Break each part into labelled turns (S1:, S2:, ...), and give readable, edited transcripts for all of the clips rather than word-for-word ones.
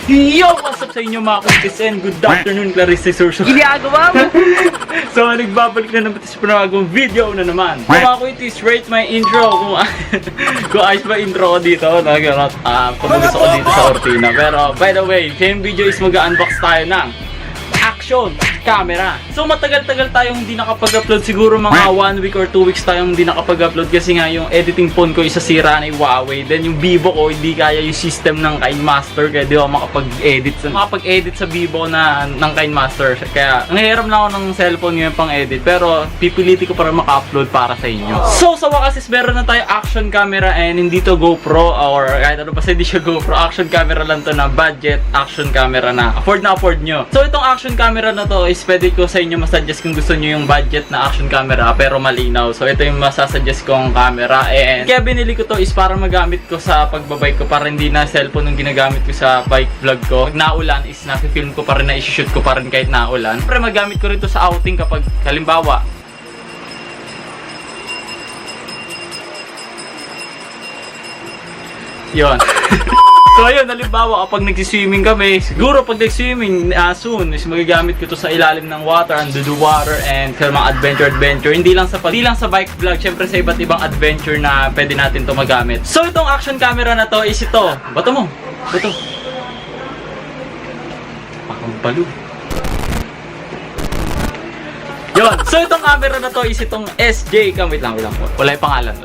S1: Yo! What's up sa inyo mga kumpis and good afternoon, Clarice Surso.
S2: Ginagawa mo?
S1: So, nagbabalik na naman sa panagong video na naman. Mga kuitis, rate my intro kung ayos ba intro ko dito. Pamagas ako dito sa Cortina. Pero, by the way, yung video is mag-unbox tayo ng action camera. So matagal-tagal tayong hindi nakapag-upload. Siguro mga 1 week or 2 weeks tayong hindi nakapag-upload kasi nga yung editing phone ko isa sira na yung Huawei. Then yung Vivo ko hindi kaya yung system ng KineMaster kaya di ako makapag-edit sa Vivo na ng KineMaster. Kaya nangihiram lang ako ng cellphone ngayon pang edit. Pero pipiliti ko para maka-upload para sa inyo. So sa wakas is meron na tayo action camera and hindi to GoPro or kahit ano basta hindi siya GoPro. Action camera lang to na budget action camera na afford nyo. So itong action camera na to is pwede ko sa inyo masasuggest kung gusto nyo yung budget na action camera pero malinaw. So ito yung masasuggest kong camera and kaya binili ko to is para magamit ko sa pagbabike ko para hindi na cellphone yung ginagamit ko sa bike vlog ko. Pag naulan is nasi-film ko pa rin na isi-shoot ko pa rin kahit naulan. Pero magamit ko rin to sa outing kapag halimbawa yon. So ayun, halimbawa kapag nagsiswimming kami, siguro pag nagsiswimming soon is magagamit ko to sa ilalim ng water, under the water and sa mga adventure. Hindi lang sa bike vlog, syempre sa iba't ibang adventure na pwede natin to magamit. So itong action camera na to is ito. Bato mo. Bato. Pakampalo. Yun. So itong camera na to is itong SJ Cam. Wait lang. Wala yung pangalan.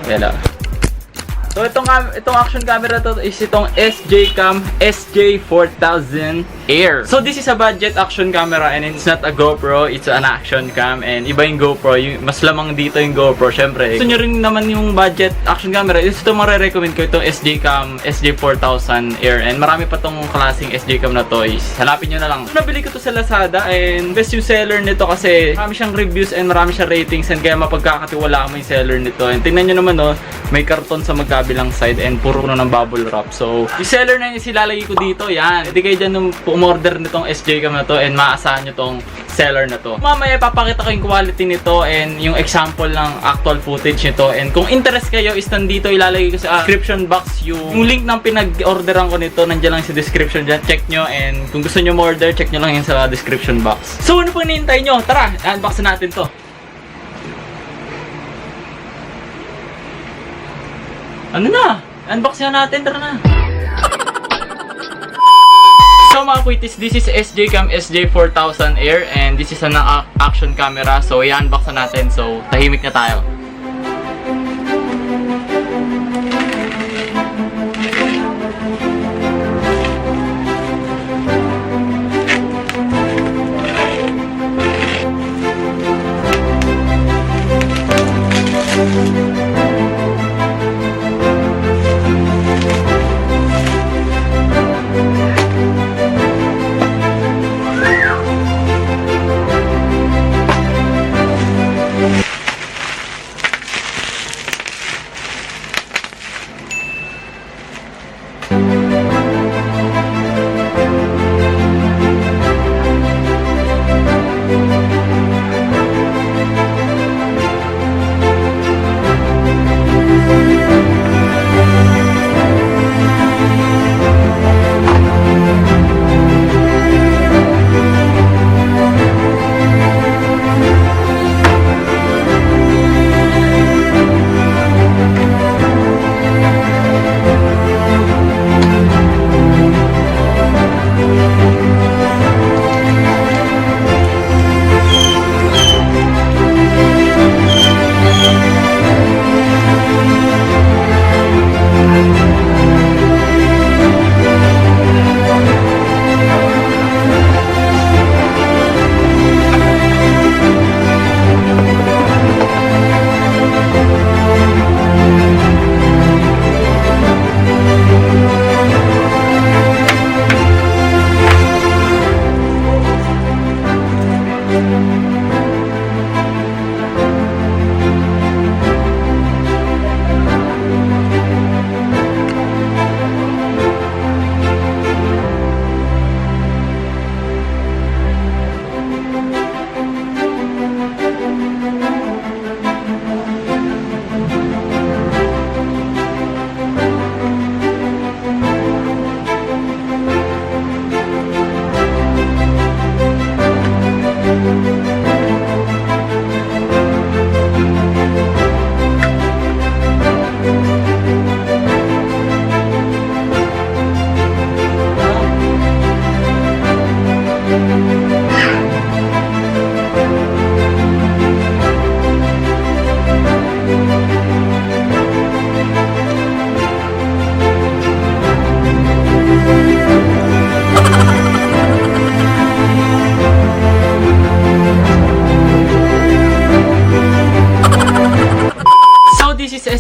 S1: Wala. So itong action camera to is itong SJ Cam SJ4000 Air. So this is a budget action camera and it's not a GoPro, it's an action cam and iba yung GoPro, mas lamang dito yung GoPro syempre. Gusto nyo rin naman yung budget action camera, ito marirecommend ko itong SJ Cam SJ4000 Air and marami pa tong klaseng SJ Cam na toys. Hanapin nyo na lang. Nabili ko to sa Lazada and best yung seller nito kasi marami siyang reviews and marami siyang ratings and kaya mapagkakatiwalaan mo yung seller nito. And tingnan nyo naman may karton sa magkabilang side and puro na ng bubble wrap. So, yung seller na yun silalagay ko dito, yan. Hindi kayo dyan nung umorder nitong SJ Cam na to and maasahan nyo tong seller na to. Mamaya papakita ko yung quality nito and yung example ng actual footage nito and kung interest kayo is nandito ilalagay ko sa description box yung link ng pinag-orderan ko nito, nandiyan lang sa description dyan. Check nyo and kung gusto nyo mo-order, check nyo lang yun sa description box. So, ano pang hinihintay nyo? Tara, unbox natin to. Ano na? Unbox na natin, tara na. So mga kuitis, this is SJ Cam SJ4000 Air and this is an action camera. So i-unbox na natin. So tahimik na tayo.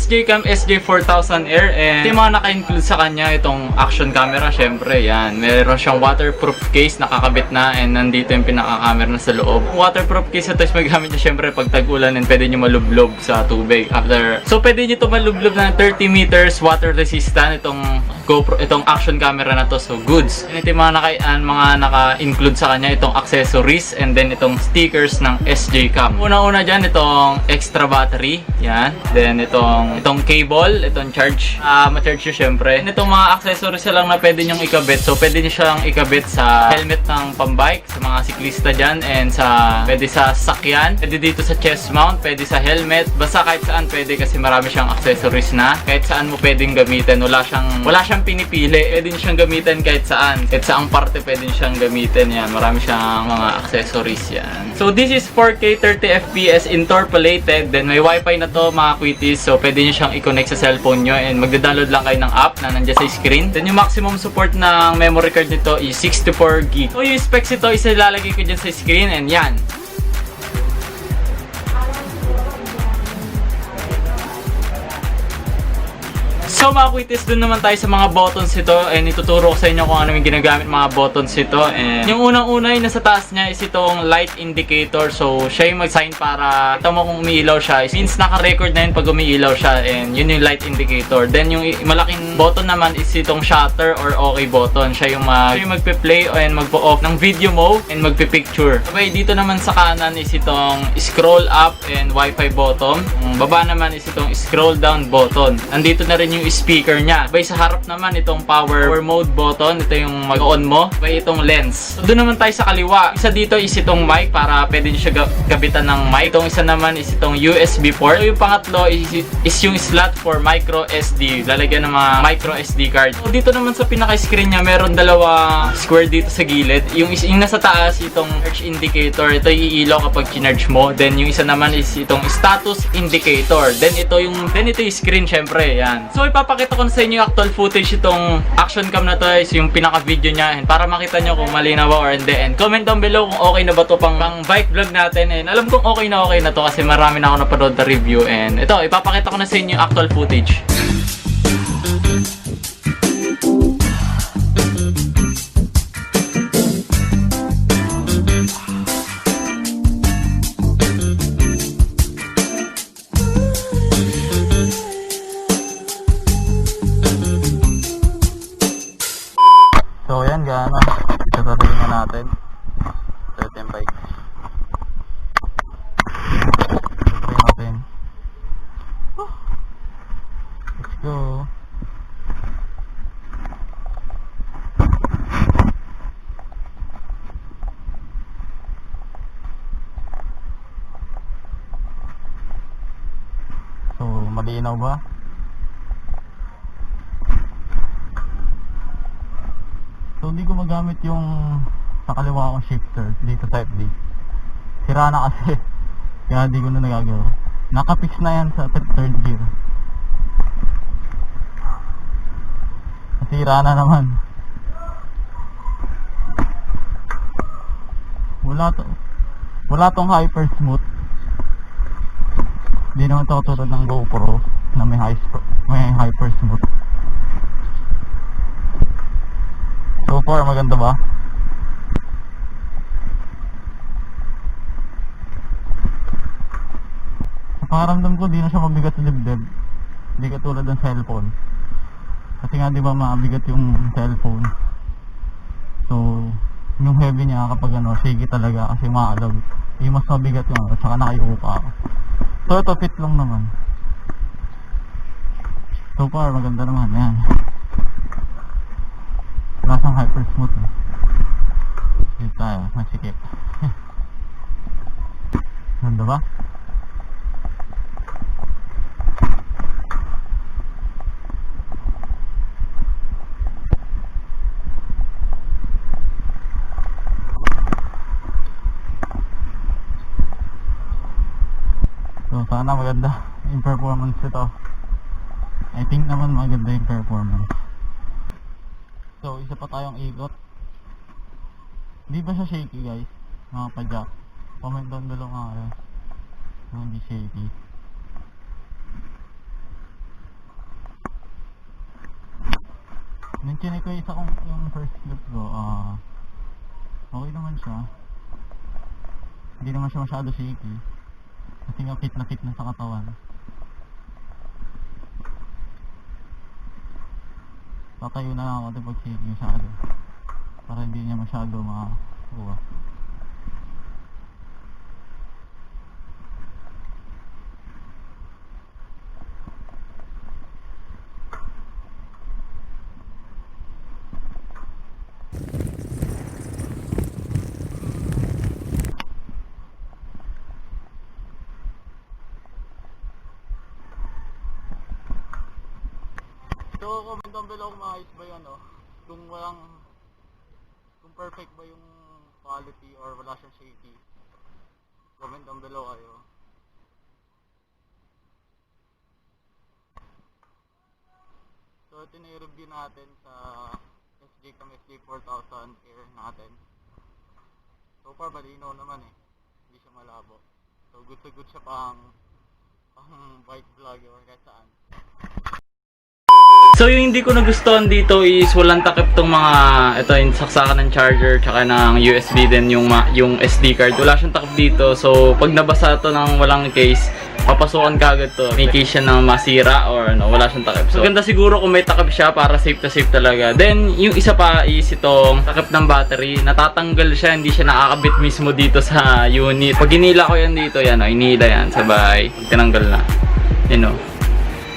S1: SJCam SJ4000R, and yung mga naka-include sa kanya itong action camera, syempre yan. Meron siyang waterproof case nakakabit na, and nandito yung pinaka-camera na sa loob. Waterproof case ito is magamit niya syempre pag tag-ulan, and pwede nyo malublob sa tubig after. So pwede nyo ito malublob na 30 meters water resistant itong GoPro, itong action camera na to. So goods. And ito yung mga naka-include sa kanya itong accessories, and then itong stickers ng SJCam. Una-una dyan itong extra battery, yan. Then itong cable, itong charge, ma-charge nyo syempre. And itong mga accessories lang na pwede nyong ikabit. So pwede nyo siyang ikabit sa helmet ng pambike, sa mga siklista dyan, and pwede sa sakyan, pwede dito sa chest mount, pwede sa helmet, basta kahit saan pwede kasi marami siyang accessories na. Kahit saan mo pwedeng gamitin, wala siyang pinipili, pwede nyo siyang gamitin kahit saang parte pwede nyo siyang gamitin, yan. Marami siyang mga accessories yan. So this is 4K 30 FPS interpolated, then may wifi na to mga Quitties, so pwede nyo siyang i-connect sa cellphone nyo, and magda-download lang kayo ng app na nandiyan sa screen. Then yung maximum support ng memory card nito is 64GB. So yung specs ito is ilalagay ko dyan sa screen, and yan. So mga Quitties, dun naman tayo sa mga buttons ito, and ituturo ko sa inyo kung ano yung ginagamit mga buttons ito. And yung unang-una yung nasa taas niya is itong light indicator. So siya yung mag-sign para ito mo kung umiilaw siya. It means naka-record na yun pag umiilaw siya, and yun yung light indicator. Then yung malaking button naman is itong shutter or okay button. Siya yung magpe-play and magpo-off ng video mo and magpe-picture. Okay, dito naman sa kanan is itong scroll up and wifi button. Ang baba naman is itong scroll down button. Nandito na rin yung speaker niya. By sa harap naman itong power mode button, ito yung mag-on mo. By itong lens. So doon naman tayo sa kaliwa. Isa dito is itong mic para pwede nyo siya gabitan ng mic. Itong isa naman is itong USB port. So yung pangatlo is yung slot for micro SD. Lalagyan ng mga micro SD card. So dito naman sa pinaka-screen niya, meron dalawa square dito sa gilid. Yung nasa taas itong search indicator. Ito iilaw kapag kinarge mo. Then yung isa naman is itong status indicator. Then ito yung screen syempre. Yan. So ipapakita ko na sa inyo yung actual footage itong action cam na to is yung pinaka video niya, and para makita nyo kung malinaw ba or hindi, and comment down below kung okay na ba to pang bike vlog natin. And alam kong okay na to kasi marami na ako napanood na review, and ito ipapakita ko na sa inyo yung actual footage.
S2: So ayan, gano'n sasabihin na natin. So ito yung bike. Try natin. Let's go. So malinaw ba? So hindi ko magamit yung sa kaliwa akong shifter dito type D. Sira na kasi. Kaya hindi ko na nagagawa. Nakapix na yan sa third gear. Nasira na naman. Wala tong hyper smooth. Hindi naman ito tulad ng GoPro na may hyper smooth. So far, maganda ba? Sa pangaramdam ko, di na siya mabigat sa dibdib. Hindi katulad ng cellphone. Kasi nga di ba mabigat yung cellphone. So, yung heavy niya kapag shaky talaga kasi maalaw. Yung mas mabigat yung at saka nakayuka ako. So ito, fit lang naman. So far, maganda naman. Ayan. Lasang hyper smooth eh. Dito tayo, masikip. Ganda ba? So sana maganda yung performance ito. I think naman maganda yung performance. So, isa pa tayong ikot. Hindi ba siya shaky, guys? Mga padyak. Comment down below nga kayo. Kung hindi shaky. Nung chinek ko isa kong yung first clip ko, okay naman siya. Hindi naman siya masyado shaky. Kasi nga fit na sa katawan. Tatayo na lang ako pag shaky masyado. Para hindi niya masyado makakuha. So, comment down below kung maayos ba yun, kung perfect ba yung quality or wala siyang shaky. Comment down below kayo. So, ito na yung review natin sa SJCam SJ4000 Air natin. So far, malinaw naman hindi siya malabo. So, good siya pang bike vlog or kahit saan.
S1: So yung hindi ko nagustuhan dito is walang takip tong mga ito yung saksakan ng charger tsaka ng USB din yung SD card. Wala siyang takip dito. So pag nabasa to ng walang case, papasukan ka agad to. May case siya na masira or wala siyang takip. So ganda siguro kung may takip siya para safe to safe talaga. Then yung isa pa is itong takip ng battery. Natatanggal siya, hindi siya nakakabit mismo dito sa unit. Pag hinila ko yan dito, hinila yan sabay. Tinanggal na.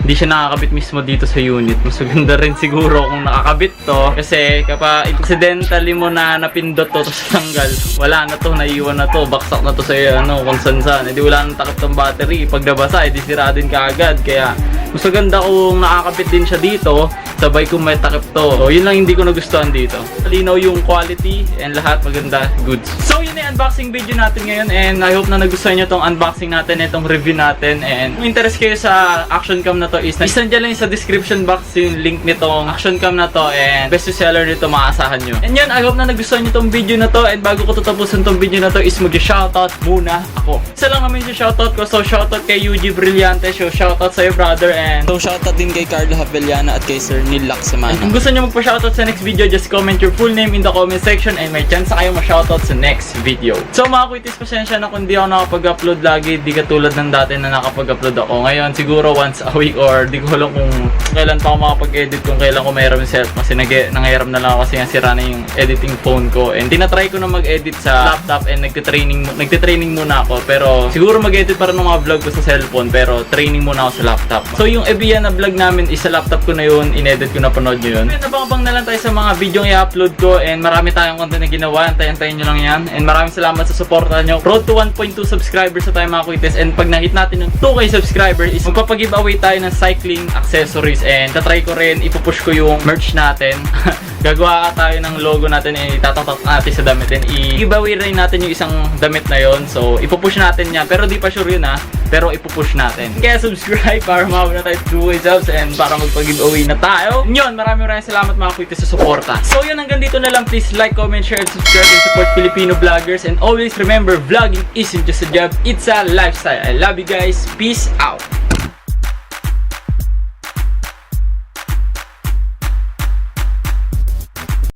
S1: Hindi siya nakakabit mismo dito sa unit. Mas maganda rin siguro kung nakakabit to. Kasi kapag accidentally mo na napindot to tapos tanggal, wala na to, naiwan na to, baksak na to sa kung saan. Hindi wala nang takip ng battery. Pag nabasa, edi sira din kaagad. Kaya mas maganda kung nakakabit din siya dito, sabay kung may takip to. So yun lang hindi ko nagustuhan dito. Malinaw yung quality and lahat maganda, goods. So yun yung unboxing video natin ngayon and I hope na nagustuhan nyo tong unboxing natin, itong review natin. And kung interest kayo sa action cam na to is nandiyan lang sa description box yung link nitong action cam na to and best seller nito maasahan nyo. And yun, I hope na nagustuhan nyo tong video na to and bago ko tatapusin tong video na to is mag-shoutout muna ako. Isa lang naman yung shoutout ko, so shoutout kay UG Brillante, so shoutout sa'yo brother and so shoutout din kay Carlo Havellana at kay Sir Neil Laximana. And kung gusto nyo magpa-shoutout sa next video, just comment your full name in the comment section and may chance kayo ma-shoutout sa next video. So mga kuitis, pasensya na kung di ako nakapag-upload lagi, di katulad ng dati na nakapag-upload ako. Ngayon siguro once a week or di ko alam kung kailan pa ako makapag-edit, kung kailan ko mayroon self kasi nangyayram na lang ako kasi nga sira na yung editing phone ko and tinatry ko na mag-edit sa laptop and nagtitraining muna ako pero siguro mag-edit para ng mga vlog ko sa cellphone pero training muna ako sa laptop. So yung Ebian na vlog namin is sa laptop ko na yun, in-edit ko na, panood nyo yun. Nabang-abang na lang tayo sa mga video yung i-upload ko and marami tayong content na ginawa, antayin nyo lang yan and maraming salamat sa suporta nyo. Road to 1.2 subscribers na tayo mga kuites and pag na-hit natin yung 2K subscribers is magpapag-giveaway tayo ng cycling accessories and tatry ko rin, ipupush ko yung merch natin. Gagawa tayo ng logo natin and itatatak natin sa damit and i-giveaway rin natin yung isang damit na yon. So ipupush natin yan pero di pa sure yun pero ipupush natin. Kaya subscribe para mawala na tayo 2K subs and para magpag-giveaway na tayo. Yun, maraming salamat mga kuites sa suporta. So yun, hanggang dito na lang. Please like, comment, share, and subscribe and support Filipino vloggers and always remember vlogging isn't just a job, it's a lifestyle. I love you guys. Peace out.